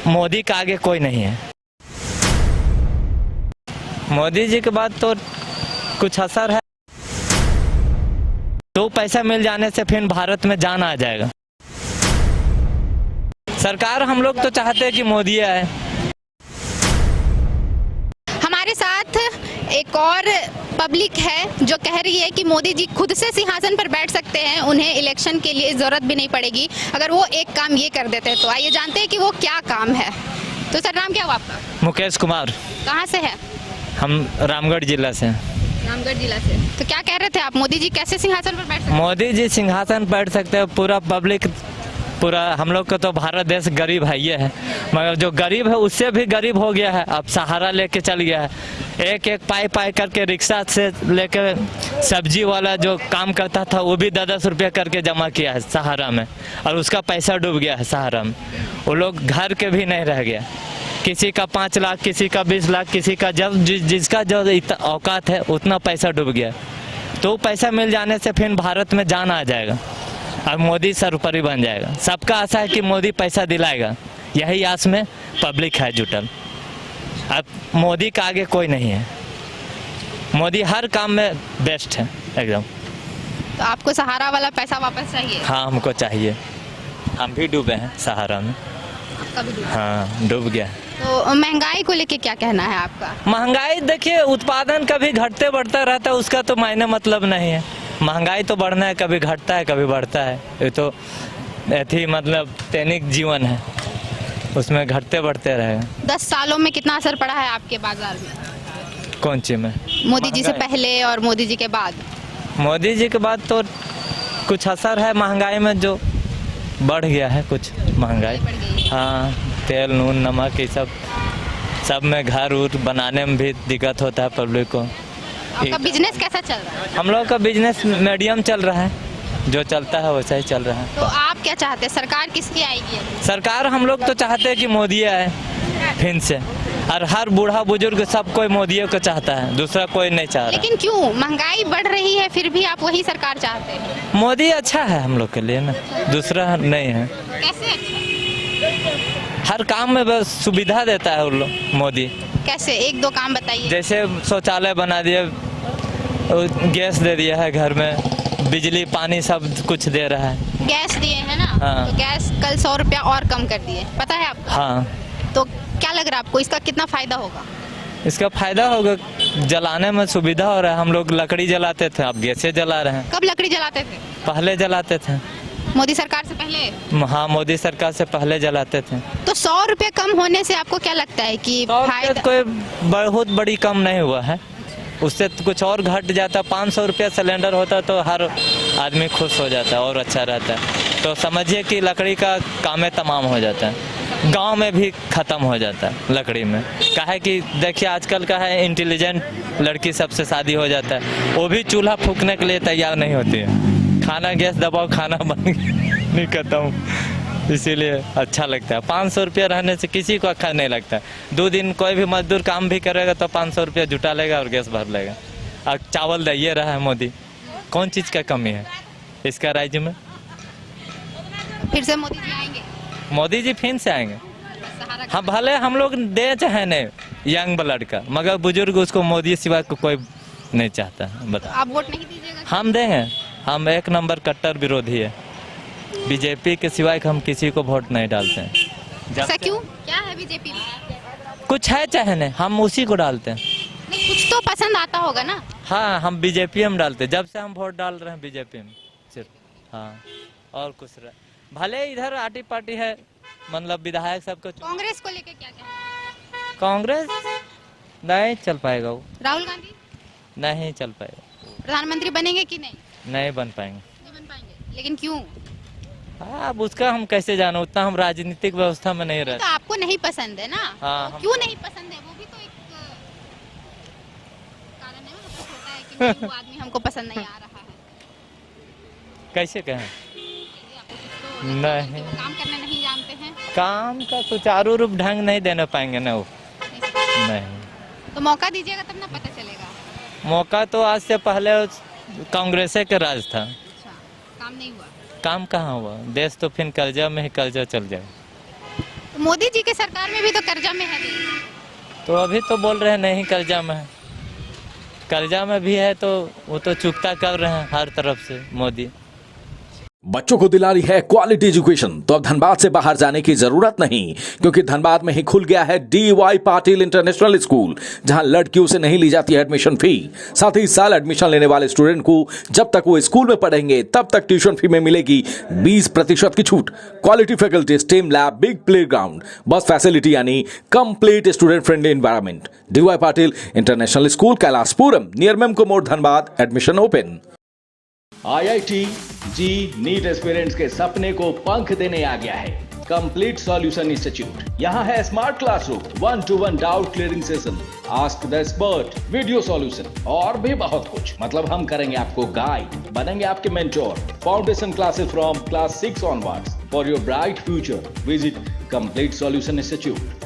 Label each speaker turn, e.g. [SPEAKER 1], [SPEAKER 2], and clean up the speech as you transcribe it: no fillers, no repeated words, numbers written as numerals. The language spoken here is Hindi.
[SPEAKER 1] मोदी का आगे कोई नहीं है। मोदी जी के बाद तो कुछ असर है, तो पैसा मिल जाने से फिर भारत में जान आ जाएगा। सरकार हम लोग तो चाहते हैं कि मोदी आए।
[SPEAKER 2] हमारे साथ एक और पब्लिक है जो कह रही है कि मोदी जी खुद से सिंहासन पर बैठ सकते हैं, उन्हें इलेक्शन के लिए जरूरत भी नहीं पड़ेगी अगर वो एक काम ये कर देते हैं। तो आइए जानते हैं कि वो क्या काम है। तो सर, नाम क्या हुआ आपका?
[SPEAKER 1] मुकेश कुमार।
[SPEAKER 2] कहाँ से है?
[SPEAKER 1] हम रामगढ़ जिला से।
[SPEAKER 2] रामगढ़ जिला से। तो क्या कह रहे थे आप, मोदी जी कैसे सिंहासन पर बैठ सकते हैं?
[SPEAKER 1] मोदी जी सिंहासन बैठ सकते हैं, पूरा पब्लिक, पूरा हम लोग का तो भारत देश गरीब है ये है, मगर जो गरीब है उससे भी गरीब हो गया है। अब सहारा लेके चल गया है, एक एक पाई पाई करके रिक्शा से लेकर सब्जी वाला जो काम करता था वो भी 10-10 रुपया करके जमा किया है सहारा में, और उसका पैसा डूब गया है सहारा में। वो लोग घर के भी नहीं रह गया, किसी का 5 लाख, किसी का 20 लाख, किसी का जब जिसका जो औकात है उतना पैसा डूब गया। तो पैसा मिल जाने से फिर भारत में जान आ जाएगा और मोदी सर्वोपरि बन जाएगा। सबका आशा है कि मोदी पैसा दिलाएगा, यही आस में पब्लिक है जुटल। अब मोदी का आगे कोई नहीं है, मोदी हर काम में बेस्ट है एकदम।
[SPEAKER 2] तो आपको सहारा वाला पैसा वापस चाहिए?
[SPEAKER 1] हाँ, हमको चाहिए। हम भी डूबे हैं सहारा में।
[SPEAKER 2] आपका भी डूबा?
[SPEAKER 1] हाँ, डूब गया।
[SPEAKER 2] तो महंगाई को लेके क्या कहना है आपका?
[SPEAKER 1] महंगाई देखिए, उत्पादन कभी घटते बढ़ता रहता है, उसका तो मायने मतलब नहीं है। महंगाई तो बढ़ना है, कभी घटता है कभी बढ़ता है, ये तो ऐसी मतलब दैनिक जीवन है, उसमें घटते बढ़ते रहेगा।
[SPEAKER 2] 10 सालों में कितना असर पड़ा है आपके बाजार में?
[SPEAKER 1] कौन चीज में?
[SPEAKER 2] मोदी जी से पहले और मोदी जी के बाद?
[SPEAKER 1] मोदी जी के बाद तो कुछ असर है महंगाई में, जो बढ़ गया है कुछ महंगाई।
[SPEAKER 2] बढ़ गई है।
[SPEAKER 1] हाँ, तेल नून नमक ये सब में घर उर बनाने में भी दिक्कत होता है पब्लिक को।
[SPEAKER 2] आपका बिजनेस कैसा चल रहा है?
[SPEAKER 1] हम लोग का बिजनेस मीडियम चल रहा है, जो चलता है वैसा ही चल रहा है।
[SPEAKER 2] तो आप क्या चाहते हैं, सरकार किसकी आएगी?
[SPEAKER 1] सरकार हम लोग तो चाहते हैं कि मोदी आए फिर से, और हर बूढ़ा बुजुर्ग सब कोई मोदी को चाहता है, दूसरा कोई नहीं चाह रहा।
[SPEAKER 2] लेकिन क्यों महंगाई बढ़ रही है फिर भी आप वही सरकार चाहते हैं?
[SPEAKER 1] मोदी अच्छा है हम लोग के लिए ना, दूसरा नहीं है।
[SPEAKER 2] कैसे अच्छा?
[SPEAKER 1] हर काम में बस सुविधा देता है वो लोग मोदी।
[SPEAKER 2] कैसे, 1-2 काम बताइए।
[SPEAKER 1] जैसे शौचालय बना दिए, गैस दे दिया है घर में, बिजली पानी सब कुछ दे रहा है।
[SPEAKER 2] गैस दिए हैं ना?
[SPEAKER 1] हाँ।
[SPEAKER 2] तो गैस कल 100 रुपया और कम कर दिए, पता है आपको?
[SPEAKER 1] हाँ।
[SPEAKER 2] तो क्या लग रहा है आपको, इसका कितना फायदा होगा?
[SPEAKER 1] इसका फायदा होगा, जलाने में सुविधा हो रहा है। हम लोग लकड़ी जलाते थे, अब गैस से जला रहे हैं।
[SPEAKER 2] कब लकड़ी जलाते थे?
[SPEAKER 1] पहले जलाते थे।
[SPEAKER 2] मोदी सरकार से पहले?
[SPEAKER 1] हाँ, मोदी सरकार से पहले जलाते थे।
[SPEAKER 2] तो 100 रुपये कम होने से आपको क्या लगता है कि फायदा?
[SPEAKER 1] कोई बहुत बड़ी कम नहीं हुआ है, उससे तो कुछ और घट जाता। 500 रुपया सिलेंडर होता तो हर आदमी खुश हो जाता और अच्छा रहता। तो समझिए कि लकड़ी का काम तमाम हो जाता है, गांव में भी ख़त्म हो जाता है लकड़ी में। काहे कि देखिए आजकल का है, इंटेलिजेंट लड़की सबसे शादी हो जाता है, वो भी चूल्हा फूकने के लिए तैयार नहीं होती है। खाना गैस दबाओ, खाना बन नहीं खत्म, इसीलिए अच्छा लगता है। 500 रुपया रहने से किसी को अच्छा नहीं लगता। 2 दिन कोई भी मजदूर काम भी करेगा तो 500 रुपया जुटा लेगा और गैस भर लेगा। और चावल दे रहा है मोदी, कौन चीज़ का कमी है इसका राज्य में?
[SPEAKER 2] फिर से मोदी जी आएंगे?
[SPEAKER 1] मोदी जी फिर से आएंगे।
[SPEAKER 2] सहारा
[SPEAKER 1] हाँ, भले हम लोग दे चाहे नहीं यंग ब्लड का, मगर बुजुर्ग उसको मोदी सिवा को कोई नहीं चाहता। बता,
[SPEAKER 2] आप वोट नहीं दीजिएगा?
[SPEAKER 1] हम देंगे। हम 1 नंबर कट्टर विरोधी है, बीजेपी के सिवाय हम किसी को वोट नहीं डालते हैं।
[SPEAKER 2] ऐसा क्यों? क्या है बीजेपी में?
[SPEAKER 1] कुछ है चाहे नहीं, हम उसी को डालते हैं।
[SPEAKER 2] नहीं, कुछ तो पसंद आता होगा ना?
[SPEAKER 1] हाँ, हम बीजेपी में डालते हैं, जब से हम वोट डाल रहे हैं बीजेपी में सिर्फ। हाँ, और कुछ भले इधर आटी पार्टी है, मतलब विधायक सबको।
[SPEAKER 2] कांग्रेस को लेके क्या कहना है?
[SPEAKER 1] कांग्रेस नहीं चल पाएगा, वो
[SPEAKER 2] राहुल गांधी
[SPEAKER 1] नहीं चल पाएगा।
[SPEAKER 2] प्रधानमंत्री बनेंगे कि नहीं?
[SPEAKER 1] नहीं बन पाएंगे।
[SPEAKER 2] नहीं बन पाएंगे, लेकिन क्यों?
[SPEAKER 1] हाँ, अब उसका हम कैसे जानो, उतना हम राजनीतिक व्यवस्था में नहीं
[SPEAKER 2] तो
[SPEAKER 1] रहते।
[SPEAKER 2] आपको नहीं पसंद है ना?
[SPEAKER 1] हाँ,
[SPEAKER 2] तो क्यों नहीं पसंद है, वो भी तो एक कारण है ना, कुछ होता है कि नहीं, वो आदमी हमको पसंद नहीं आ रहा है।
[SPEAKER 1] कैसे कहें?
[SPEAKER 2] आपको कुछ तो
[SPEAKER 1] नहीं।
[SPEAKER 2] कि वो काम करने नहीं जानते हैं?
[SPEAKER 1] काम का सुचारू रूप ढंग नहीं देने पाएंगे ना वो। नहीं,
[SPEAKER 2] तो मौका दीजिएगा तब ना पता चलेगा।
[SPEAKER 1] मौका तो आज से पहले कांग्रेस के राज था,
[SPEAKER 2] अच्छा, काम नहीं हुआ?
[SPEAKER 1] काम कहाँ हुआ? देश तो फिर कर्जा में ही कर्जा चल जाए।
[SPEAKER 2] मोदी जी के सरकार में भी तो कर्जा में है देश।
[SPEAKER 1] तो अभी तो बोल रहे हैं नहीं कर्जा में है, कर्जा में भी है तो वो तो चुकता कर रहे हैं हर तरफ से मोदी।
[SPEAKER 3] बच्चों को दिला रही है क्वालिटी एजुकेशन, तो अब धनबाद से बाहर जाने की जरूरत नहीं, क्योंकि धनबाद में ही खुल गया है DY पाटिल इंटरनेशनल स्कूल, जहां लड़कियों से नहीं ली जाती है एडमिशन फी। साथ ही इस साल एडमिशन लेने वाले स्टूडेंट को जब तक वो स्कूल में पढ़ेंगे तब तक ट्यूशन फी में मिलेगी 20% की छूट। Quality faculty, STEM lab, big play ground, bus facility यानी complete student friendly environment. DY Patil international school, Kailashpuram, near Memco मोड़, Dhanbad. Admission open. IIT JEE NEET aspirants के सपने को पंख देने आ गया है कंप्लीट सॉल्यूशन इंस्टीट्यूट। यहाँ है smart classroom, 1-to-1 doubt clearing session, ask the expert, video solution और भी बहुत कुछ। मतलब हम करेंगे आपको गाइड, बनेंगे आपके mentor. Foundation classes from class 6 onwards for your bright future. Visit complete solution institute.